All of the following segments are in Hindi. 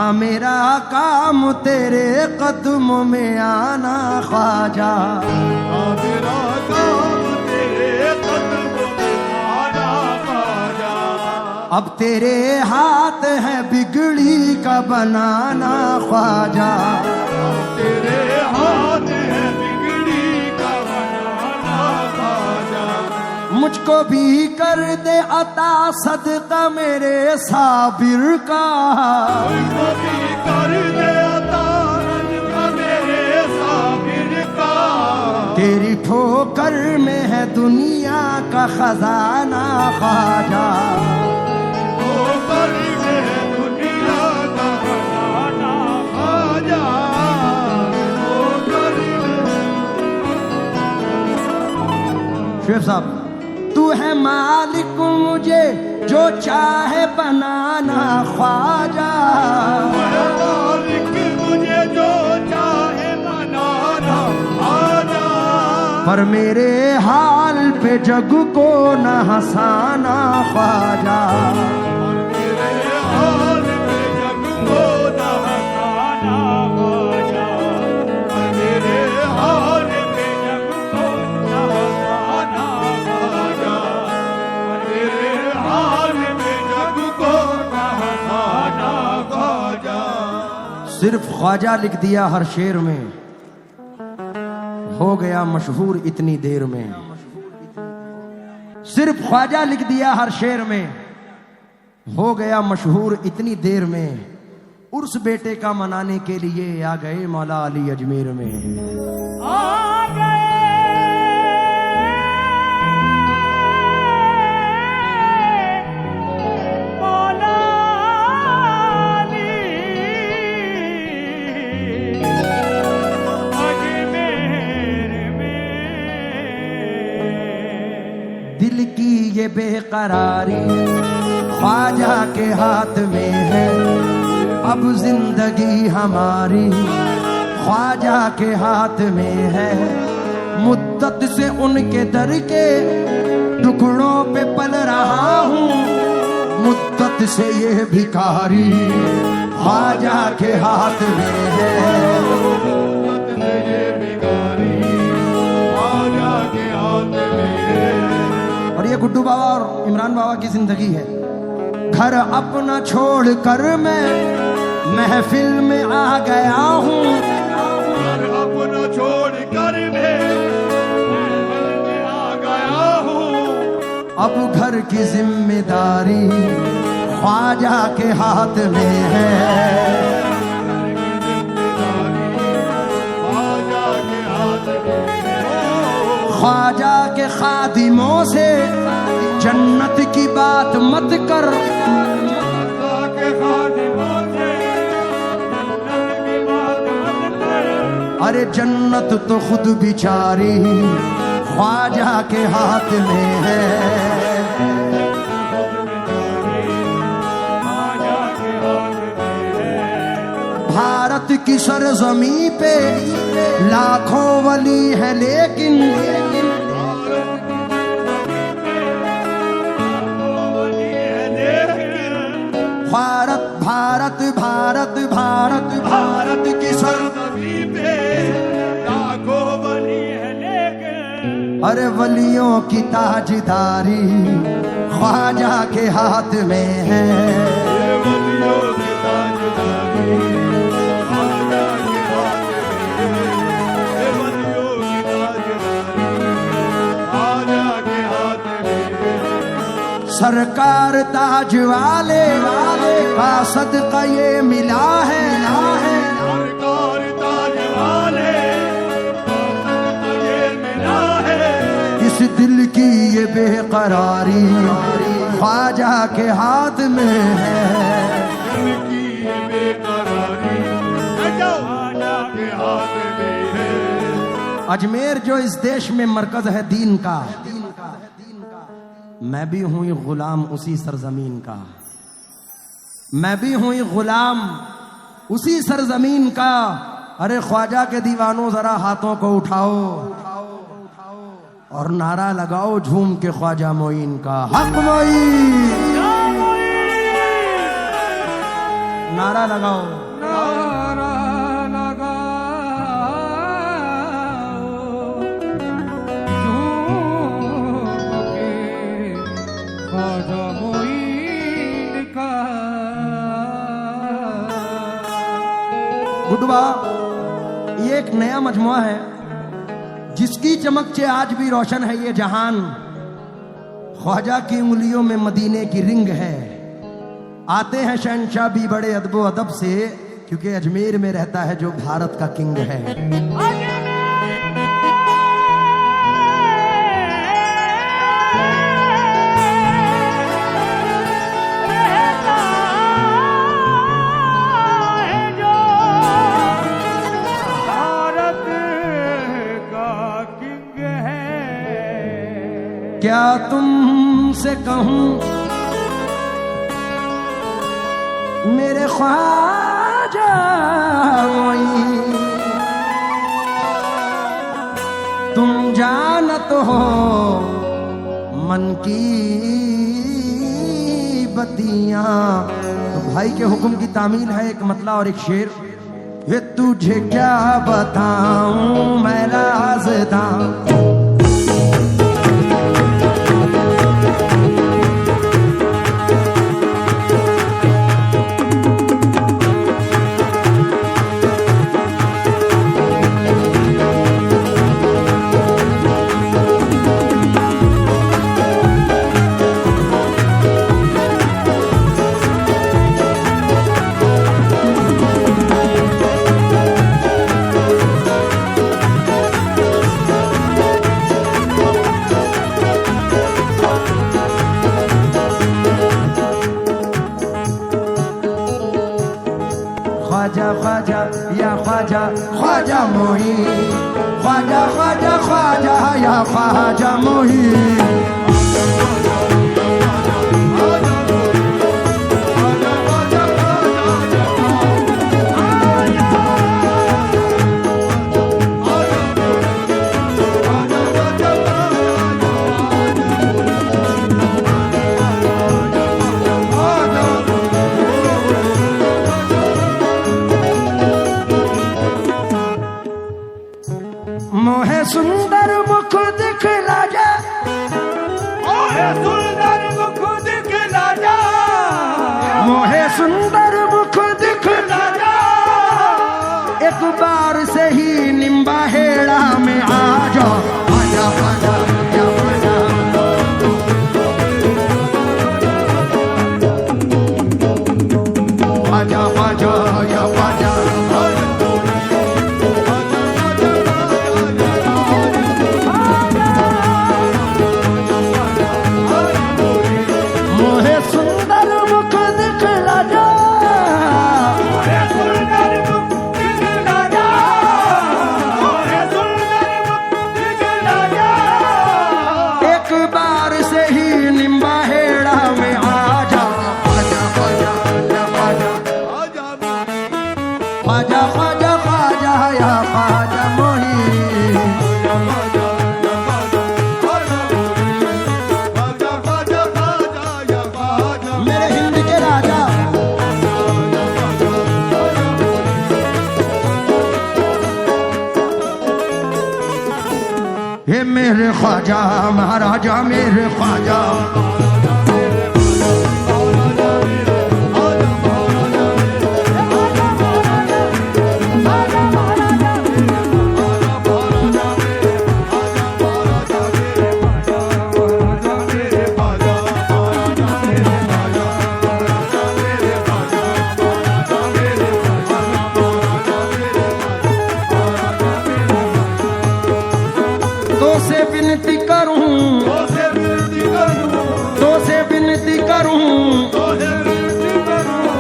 मेरा काम तेरे कदमों में आना ख्वाजा, मेरा काम तेरे कदमों में आना ख्वाजा। अब तेरे हाथ है बिगड़ी का बनाना ख्वाजा, तेरे हाथ है बिगड़ी का बनाना ख्वाजा। मुझको भी कर दे अता सदका मेरे साबिर का, मुझको भी कर दे अता सदका मेरे साबिर का। तेरी ठोकर में है दुनिया का खजाना ख्वाजा, ठोकर में है दुनिया का खजाना ख्वाजा। ठोकर में शेख साहब तू है मालिक मुझे जो चाहे बनाना ख्वाजा, मालिक मुझे जो चाहे बनाना ख्वाजा। पर मेरे हाल पे जग को न हंसाना ख्वाजा, मेरे हाल पे जग को न हंसाना ख्वाजा। मेरे हाल पे जग को न हंसाना ख्वाजा। मेरे हाल पे जग को न हंसाना ख्वाजा। सिर्फ ख्वाजा लिख दिया हर शेर में, हो गया मशहूर इतनी देर में। सिर्फ ख्वाजा लिख दिया हर शेर में, हो गया मशहूर इतनी देर में। उर्स बेटे का मनाने के लिए आ गए मौला अली अजमेर में। आ गए मौला अली अजमेर में। दिल की ये बेकरारी ख्वाजा के हाथ में है, अब जिंदगी हमारी ख्वाजा के हाथ में है। मुद्दत से उनके दर के टुकड़ों पे पल रहा हूँ, मुद्दत से ये भिखारी ख्वाजा के हाथ में है। ये भिखारी ख्वाजा के हाथ में है। और ये गुड्डू बाबा और इमरान बाबा की जिंदगी है। घर अपना छोड़ कर मैं महफिल में आ गया हूँ, घर अपना छोड़ कर मैं महफिल में आ गया हूँ। अब घर की जिम्मेदारी ख्वाजा के हाथ में है। ख्वाजा के हाथ में ख्वाजा के खादिमों से जन्नत की बात मत कर, अरे जन्नत तो खुद बिचारी ख्वाजा के हाथ में है। भारत की सरजमी पे लाखों वली है, लेकिन भारत भारत भारत भारत भारत की सरजमी पे लाखों वली है, लेकिन अरे वलियों की ताजदारी ख्वाजा के हाथ में है। वलियों की ताजदारी ख्वाजा के हाथ में है, वलियों की ताजदारी ख्वाजा के हाथ में है। सरकार ताज वाले का सदका ये मिला है, सरकार ताज वाले ये मिला है। इस दिल की ये बेकरारी ख्वाजा के हाथ में है, दिल की ये बेकरारी ख्वाजा के हाथ में है। अजमेर जो इस देश में मरकज है दीन का, मैं भी हूं गुलाम उसी सरजमीन का, मैं भी हूं गुलाम उसी सरजमीन का। अरे ख्वाजा के दीवानों जरा हाथों को उठाओ और नारा लगाओ झूम के ख्वाजा मोइन का, हक मोइन, नारा लगाओ, नारा गुडवा। ये एक नया मजमुआ है जिसकी चमक से आज भी रोशन है ये जहान। ख्वाजा की उंगलियों में मदीने की रिंग है। आते हैं शहंशाह भी बड़े अदबो अदब से, क्योंकि अजमेर में रहता है जो भारत का किंग है। क्या तुमसे कहूं मेरे ख्वाजा मोइन, तुम जानत हो मन की बतियां। तो भाई के हुक्म की तामील है एक मतला और एक शेर। ये तुझे क्या बताऊं मैं राज़दा, ख्वाजा या ख्वाजा ख्वाजा मोइन, ख्वाजा ख्वाजा ख्वाजा या ख्वाजा मोइन। मोहे सुंदर मुख दिखला जा, मोहे सुंदर मुख दिखला जा, मोहे सुंदर मुख दिखला जा। एक बार से ही निम्बा हेड़ा में आ जा, आजा आजा या आजा, आजा आजा या आजा। हे मेरे ख्वाजा महाराजा मेरे ख्वाजा।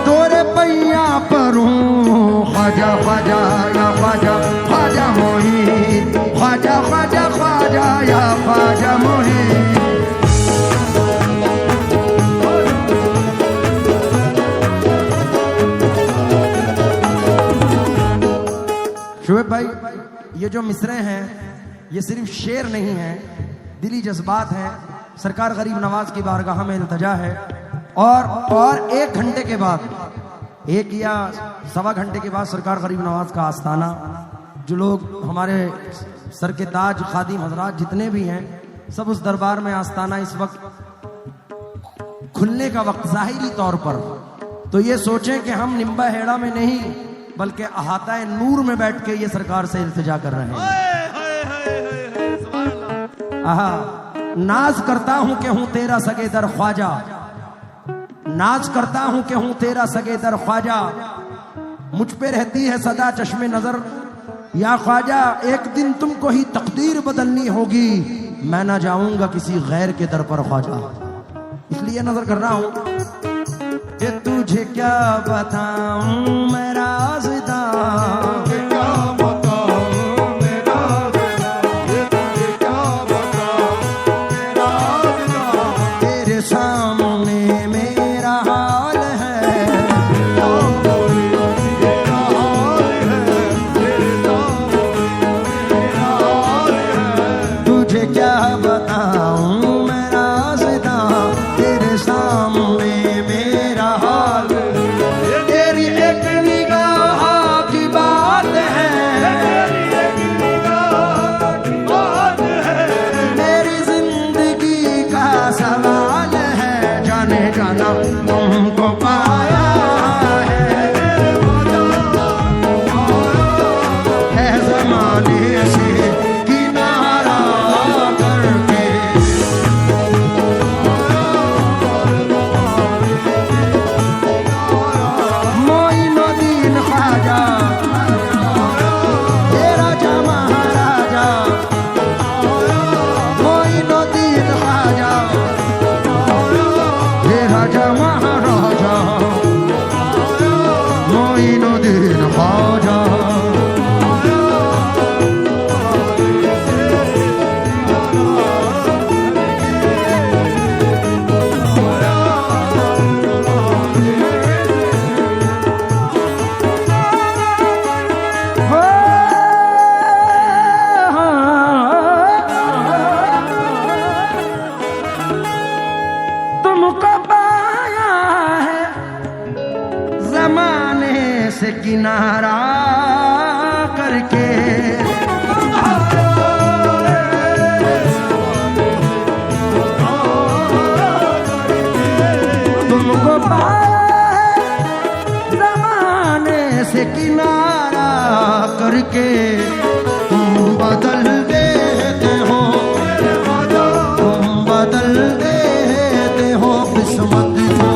तोरे पैया परूं ख्वाजा ख्वाजा या ख्वाजा ख्वाजा मोहीन ख्वाजा ख्वाजा ख्वाजा या ख्वाजा मोहीन। शुएब भाई, ये जो मिसरे हैं ये सिर्फ शेर नहीं है, दिली जज्बात हैं। सरकार गरीब नवाज की बारगाह में इल्तजा है और 1 घंटे के बाद, 1 या सवा घंटे के बाद सरकार गरीब नवाज का आस्थाना, जो लोग हमारे सर के ताज खादिम हजरात जितने भी हैं, सब उस दरबार में आस्थाना इस वक्त खुलने का वक्त ज़ाहिरी तौर पर। तो ये सोचें कि हम निम्बा हेड़ा में नहीं बल्कि अहाता नूर में बैठ के ये सरकार से इल्तिजा कर रहे हैं। आहा, नाज करता हूं कि हूं तेरा सगे दर ख्वाजा, नाज करता हूं कि हूं तेरा सगे दर ख्वाजा, मुझ पे रहती है सदा चश्मे नजर या ख्वाजा, एक दिन तुमको ही तकदीर बदलनी होगी, मैं ना जाऊंगा किसी गैर के दर पर ख्वाजा। इसलिए नजर कर रहा हूं कि तुझे क्या बताऊं मैं राज़दा, तुमको पाया है ज़माने से किनारा करके, मोइनुद्दीन ख्वाजा तेरा जमा राजा, मोइनुद्दीन ख्वाजा तेरा जमा राजा, मोइनुद्दीन ख्वाजा। ज़माने से किनारा करके, तुमको पाया ज़माने से किनारा करके, तुम बदल देते हो, तुम बदल देते हो किस्मत को।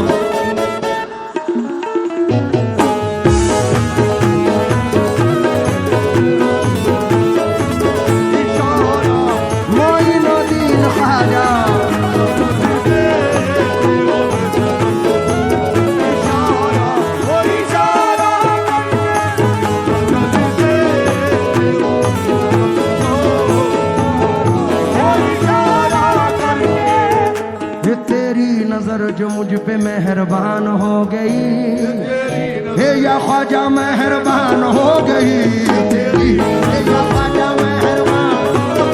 जो मुझ पे मेहरबान हो गई, हे या ख्वाजा मेहरबान हो गई, हे या ख्वाजा मेहरबान हो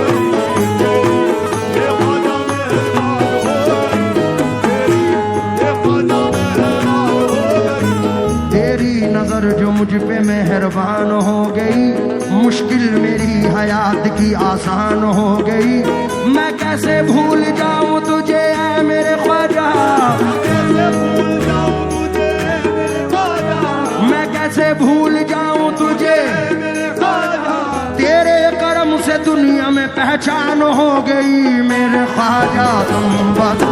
गई, तेरी नजर जो मुझ पे मेहरबान हो गई, मुश्किल मेरी हयात जिंदगी आसान हो गई। मैं कैसे भूल जाऊं तुझे ऐ मेरे ख्वाजा, मैं कैसे भूल जाऊं तुझे, तेरे करम से दुनिया में पहचान हो गई मेरे ख्वाजा तुम बता।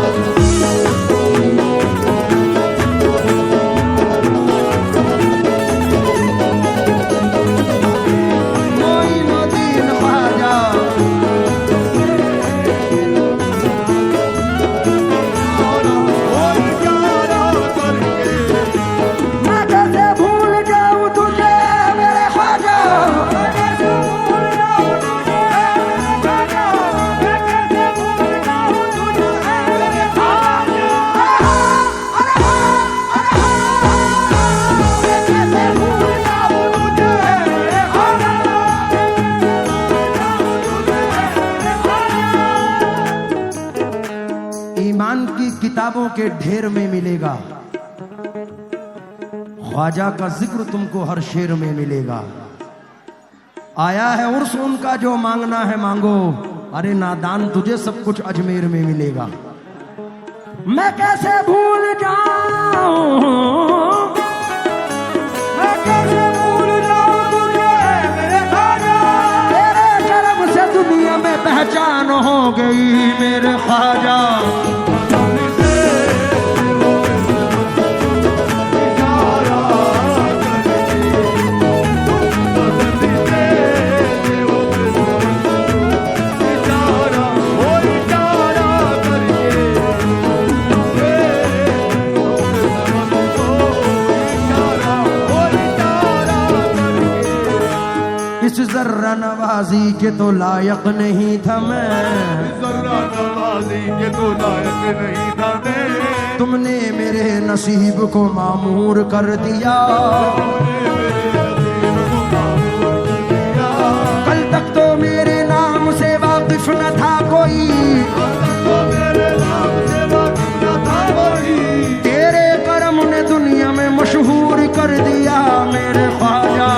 किताबों के ढेर में मिलेगा, ख्वाजा का जिक्र तुमको हर शेर में मिलेगा। आया है उर्स उनका जो मांगना है मांगो, अरे नादान तुझे सब कुछ अजमेर में मिलेगा। मैं कैसे भूल जाऊं, मैं कैसे भूल जाऊं तुझे मेरे ख्वाजा, तेरे करम से दुनिया में पहचान हो गई मेरे ख्वाजा। जर्रा नवाजी के तो लायक नहीं था मैं, जर्रा नवाजी के तो लायक नहीं था मैं, तुमने मेरे नसीब को मामूर कर दिया। कल तक तो मेरे नाम से वाकिफ न था कोई, तेरे करम ने दुनिया में मशहूर कर दिया मेरे ख्वाजा।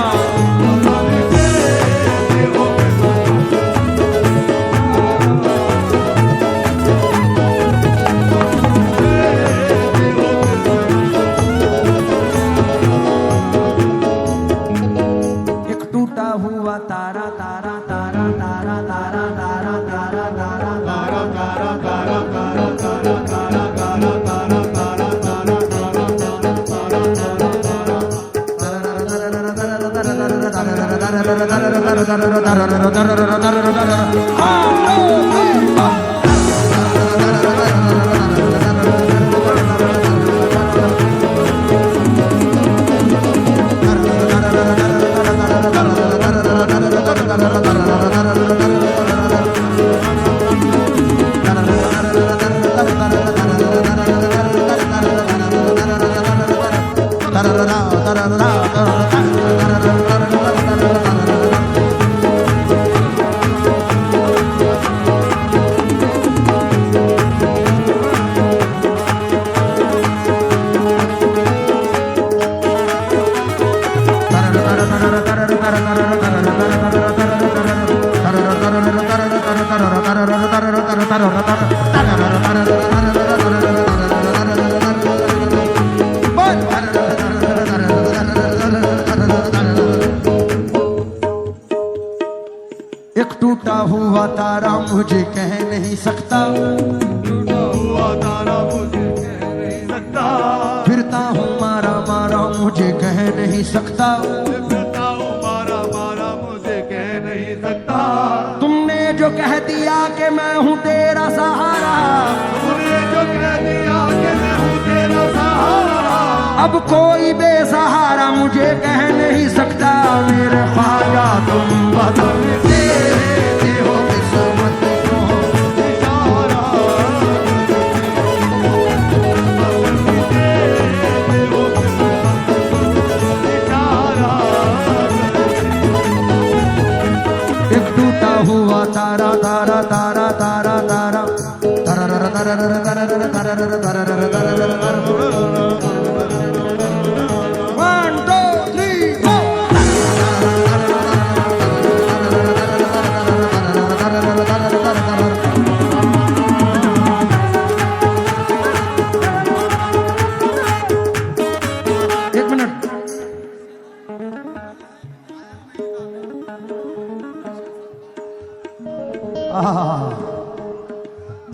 एक टूटा हुआ तारा मुझे कह नहीं सकता, टूटा हुआ तारा मुझे कह नहीं सकता, फिरता हूँ मारा मारा मुझे कह नहीं सकता, फिरता हूँ मारा मारा मुझे कह नहीं सकता। तुमने जो कह दिया कि मैं हूँ तेरा सहारा, तुमने जो कह दिया कि मैं हूँ तेरा सहारा, अब कोई बेसहारा मुझे कह नहीं सकता मेरे ख्वाजा तुम बता। हुआ तारा तारा तारा तारा तारा One, two, three, four.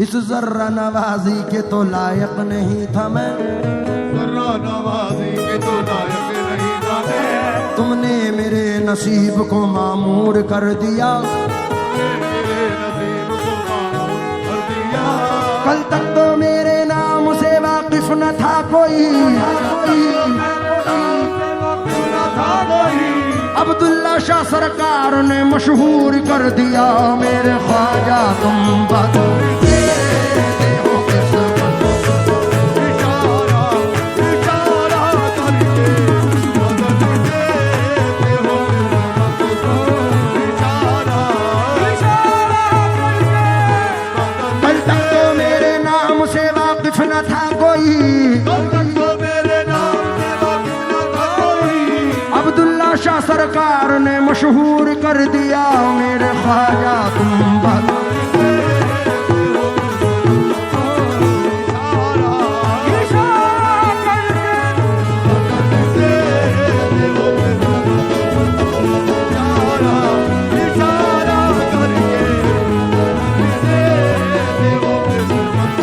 इस जर्रा नवाजी के तो लायक नहीं था मैं, जर्रा नवाजी के तो लायक नहीं था मैं, तुमने मेरे नसीब को मामूर कर दिया, मेरे नसीब को मामूर कर दिया। कल तक तो मेरे नाम से वाकिफ न था कोई, अब्दुल्ला शाह सरकार ने मशहूर कर दिया, मेरे ख्वाजा तुम बदलते हो किस्मत, इशारा इशारा करके बदलते हो किस्मत, इशारा इशारा करके कल तक तो मेरे नाम से वाकिफ न था कोई, कल तक तो मेरे नाम से वाकिफ न था कोई, अब्दुल्ला शाह सरकार ने मशहूर कर दिया, मेरे ख्वाजा तुम बदलते इशारा इशारा करके बदलते हो किस्मत, इशारा इशारा करके बदलते हो किस्मत,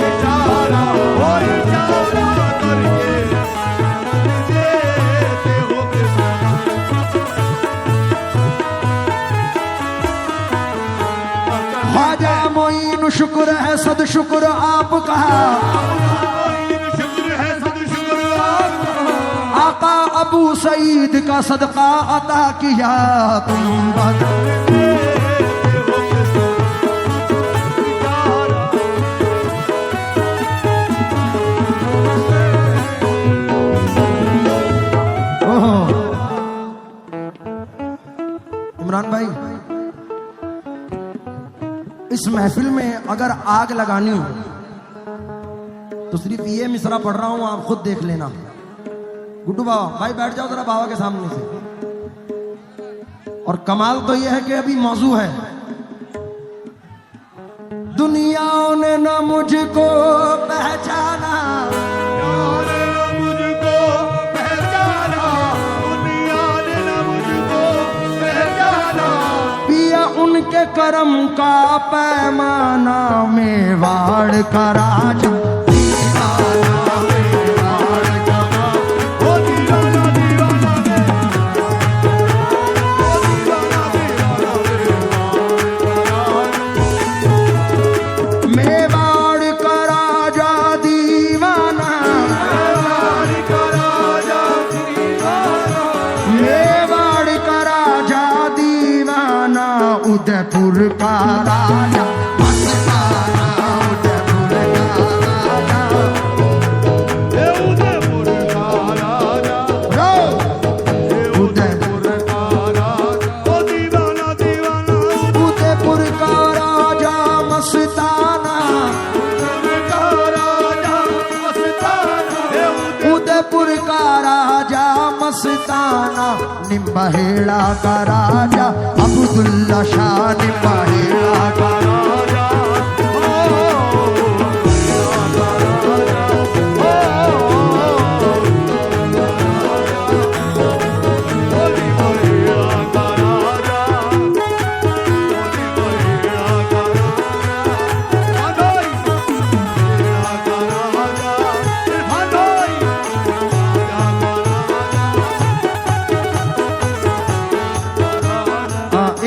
इशारा ओ इशारा करके बदलते हो किस्मत। ख्वाजा मोइन शुक्र है सद शुक्र आपका, शुक्र है सद शुक्र आपका, आका अबू सईद का सदका अता किया, तुम बदलते हो किस्मत, इशारा ओहो। इमरान भाई, इस महफिल में अगर आग लगानी हो तो सिर्फ ये मिसरा पढ़ रहा हूं, आप खुद देख लेना। गुड्डू बाबा भाई बैठ जाओ जरा बाबा के सामने से। और कमाल तो यह है कि अभी मौजू है, दुनिया ने न मुझको पहचाना, ने न मुझको पहचाना, दुनिया ने न मुझको पहचाना, पिया उनके करम का पैमाना, मेवाड़ का राजा दीवाना मेवाड़ का, ओ दीवाना दीवाना ओ दीवाना दीवाना मेवाड़ का राजा दीवाना, मेवाड़ का राजा दीवाना, उदयपुर का राजा मस्ताना, उदयपुर का राजा, उदयपुर का राजा, रो उदयपुर का राजा, ओ दीवाना दीवाना उदयपुर का राजा मस्ताना, का राजा मस्ताना, उदयपुर का राजा मस्ताना, निम्बहेड़ा का राजा अब्दुल्ला शाह, निम्बहेड़ा का राजा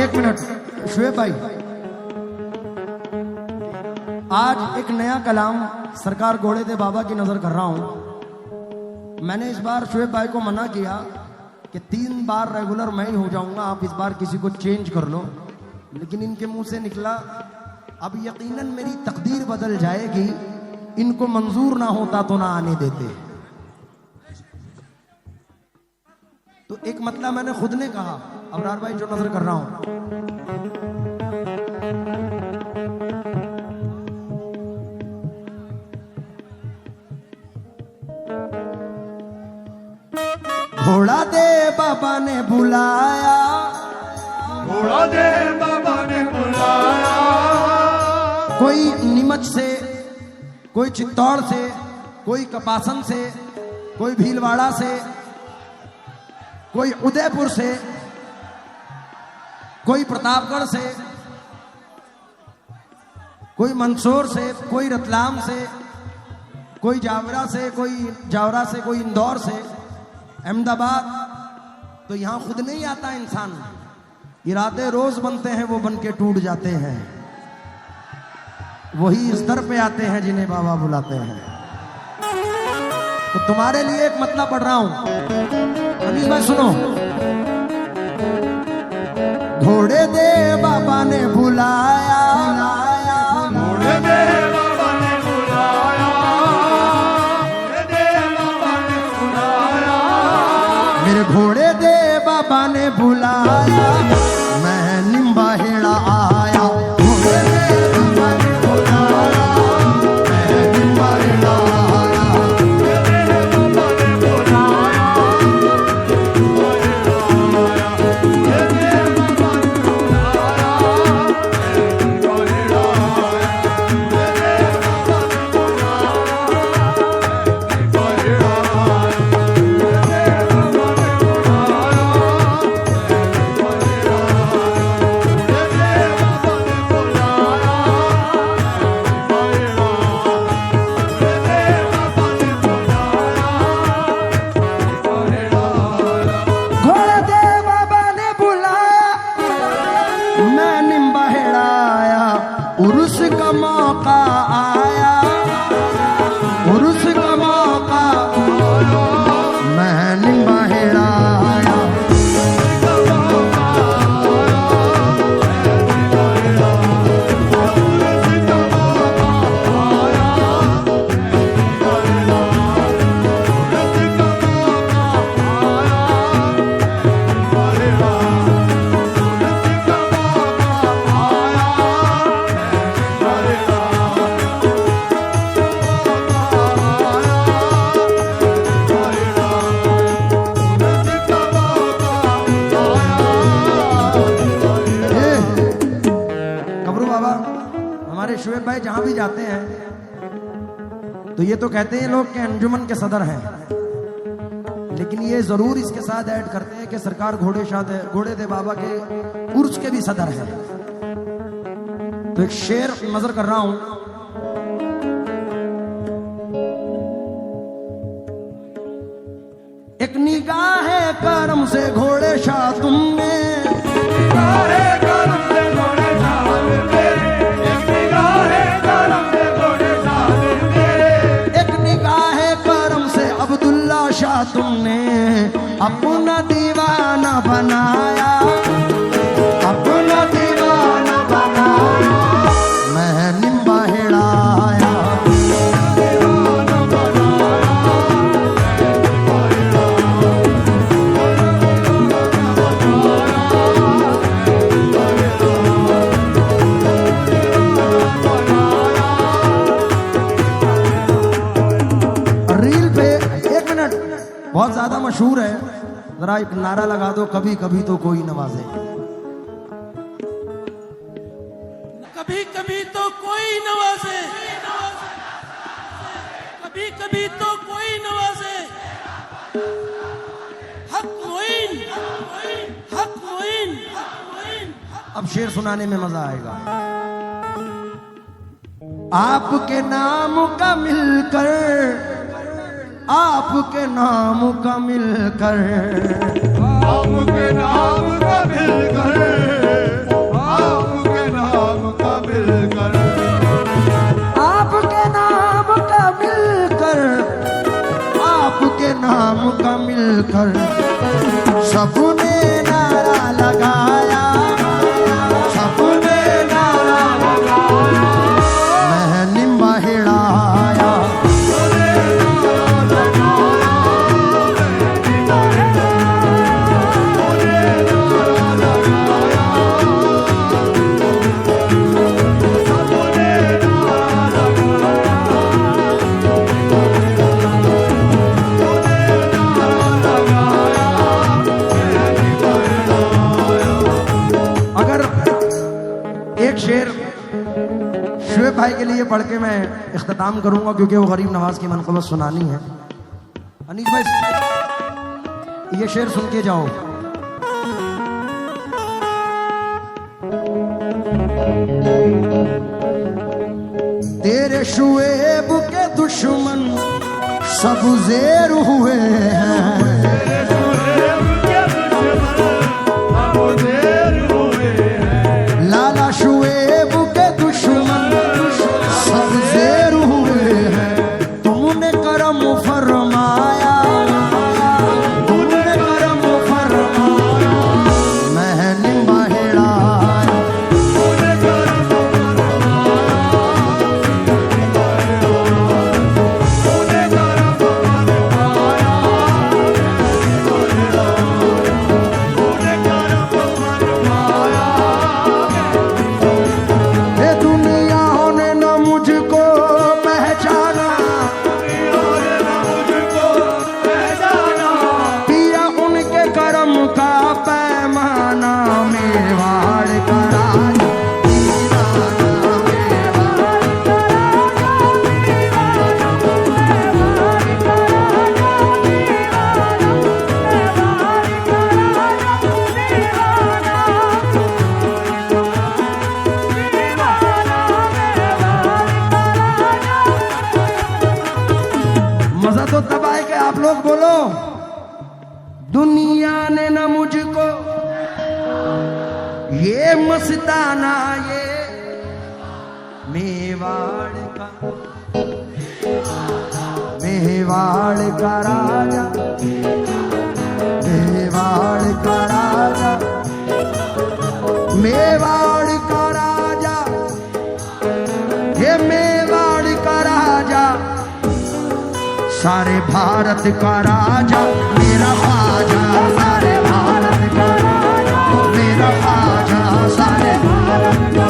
एक मिनट शुएब भाई, आज एक नया कलाम सरकार घोड़े दे बाबा की नजर कर रहा हूं। मैंने इस बार शुएब भाई को मना किया कि 3 बार रेगुलर मैं ही हो जाऊंगा, आप इस बार किसी को चेंज कर लो, लेकिन इनके मुंह से निकला अब यकीनन मेरी तकदीर बदल जाएगी, इनको मंजूर ना होता तो ना आने देते। तो एक मतलब मैंने खुद ने कहा, अबरार भाई जो नजर कर रहा हूं, घोड़ा दे बाबा ने बुलाया, घोड़ा दे बाबा ने बुलाया, कोई नीमच से, कोई चित्तौड़ से, कोई कपासन से, कोई भीलवाड़ा से, कोई उदयपुर से, कोई प्रतापगढ़ से, कोई मंदसौर से, कोई रतलाम से, कोई जावरा से, कोई इंदौर से, अहमदाबाद। तो यहां खुद नहीं आता इंसान, इरादे रोज बनते हैं, वो बन के टूट जाते हैं। वही इस दर पे आते हैं जिन्हें बाबा बुलाते हैं। तो तुम्हारे लिए एक मतलब पढ़ रहा हूं, अनीस भाई सुनो। घोड़े दे बाबा ने बुलाया, घोड़े दे बाबा ने बुलाया, घोड़े दे बाबा ने बुलाया, मेरे घोड़े दे बाबा ने बुलाया, मैं निम्बाहेड़ा आया। घोड़े दे बाबा ने बुलाया, मैं निम्बाहेड़ा आया। घोड़े दे बाबा ने बुलाया, घोड़े दे बाबा ने बुलाया, घोड़े दे घोड़े दे बाबा ने बुलाया, मैं निम्बाहेड़ा आया। उर्स का मौका आया, उर्स का मौका, मैं निम्बाहेड़ा आया। कबरू बाबा हमारे शुएब भाई जहां भी जाते हैं तो ये तो कहते हैं लोग कि अंजुमन के सदर हैं, लेकिन ये जरूर इसके साथ ऐड करते हैं कि सरकार घोड़े दे बाबा के उर्स के भी सदर हैं। तो एक शेर नजर कर रहा हूं। एक निगाह करम से घोड़े शाह तुमने, निगाहे करम से घोड़े साल दे, एक निगाहे करम से घोड़े साल दे, एक निगाह करम से अब्दुल्ला शाह तुमने अपना दीवाना बनाया, अपना दीवाना बनाया। मैं निम्बाहेड़ा आया, दीवाना बनाया, रील पे 1 मिनट बहुत ज्यादा मशहूर है, जरा एक नारा लगा दो, कभी कभी तो कोई नवाजे। कभी कभी तो कोई नवाजे, कभी कभी तो कोई नवाजे। हक मोइन, हक मोइन, अब शेर सुनाने में मजा आएगा। आपके नाम का मिलकर, आपके नाम का मिलकर, आपके नाम का मिलकर, आपके नाम का मिलकर, आपके नाम का मिलकर, आपके नाम का मिलकर, सबने नारा लगाया, सबने नारा लगाया। मैं निम्बाहेड़ा आया, शुएब भाई के लिए पढ़ के मैं इख्तिताम करूंगा, क्योंकि वो गरीब नवाज की मनक़बत सुनानी है। अनीस भाई ये शेर सुन के जाओ। मेरे शुएब के दुश्मन सब ज़ेर हुए हैं। लाला शुएब के दुश्मन सब ज़ेर हुए हैं। तुमने करम फरमाया, तुमने करम फरमाया, मैंने महिड़ाया। ये दुनिया ने न मुझको पहचाना, पिया उनके करम का पैमाना। मेवाड़ का राजा, मजा तो तब आए कि आप लोग बोलो। दुनिया ने न मुझको ये मस्ताना, ये मेवाड़ का, मेवाड़ का राजा, मेवाड़ का राजा, मेवाड़ का राजा, ये मेवाड़ का राजा, सारे भारत का राजा मेरा ख्वाजा, सारे भारत का राजा मेरा ख्वाजा, सारे भारत का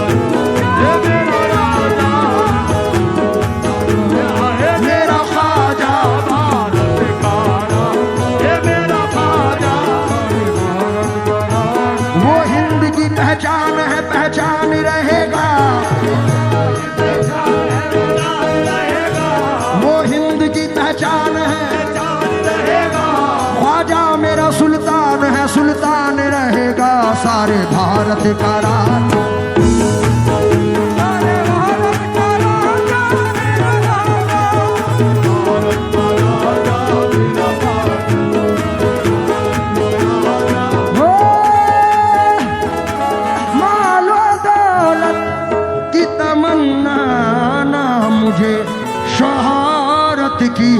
मेरा ख्वाजा, वो हिंद की पहचान है, पहचान रहेगा। वो हिंद की पहचान है, ख्वाजा मेरा सुल्तान है, सुल्तान रहेगा। सारे भारत का राजा, वो मालो दौलत की तमन्ना ना मुझे शहारत की,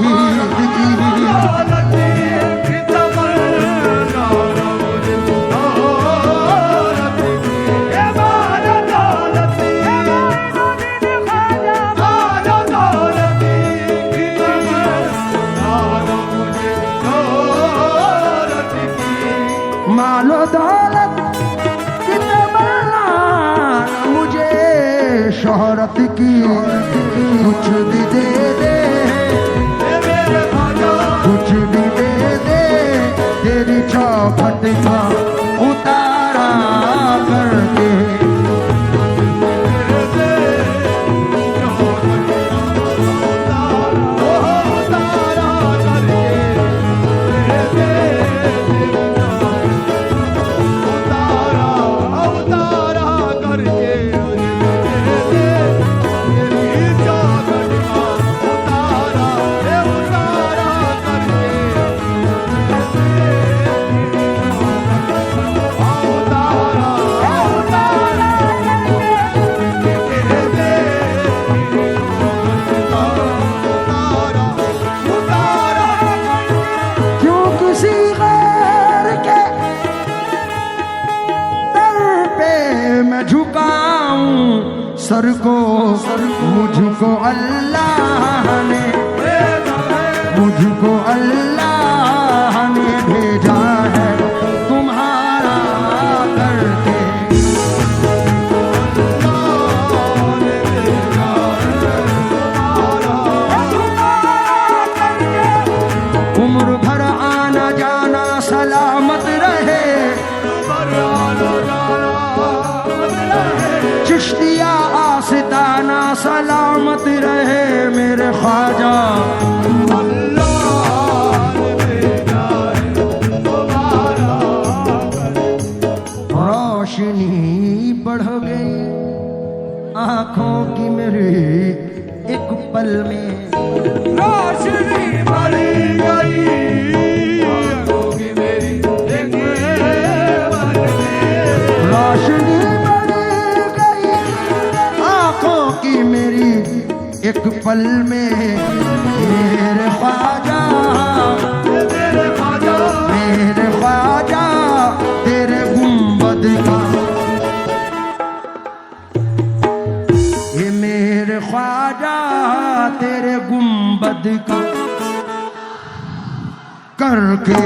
मालो दौलत की तमन्ना मुझे शोहरत की। कुछ भी दे दे, कुछ भी दे दे, तेरी चौखट का उतारा करके। सर को मुझको अल्लाह ने, मुझको अल्लाह ने भेजा है तुम्हारा करके। उम्र भर आना जाना सलामत रहे, चिश्तिया आस्ताना सलामत रहे मेरे ख्वाजा। रोशनी बढ़ गई आंखों की मेरी एक पल में रोशनी बढ़ी गई आंखों की मेरी एक पल में। रोशनी बढ़ गई आंखों की मेरी एक पल में। मेरे ख्वाजा तेरे ख्वाजा मेरे ख्वाजा तेरे गुंबद का, ये मेरे ख्वाजा तेरे गुंबद का करके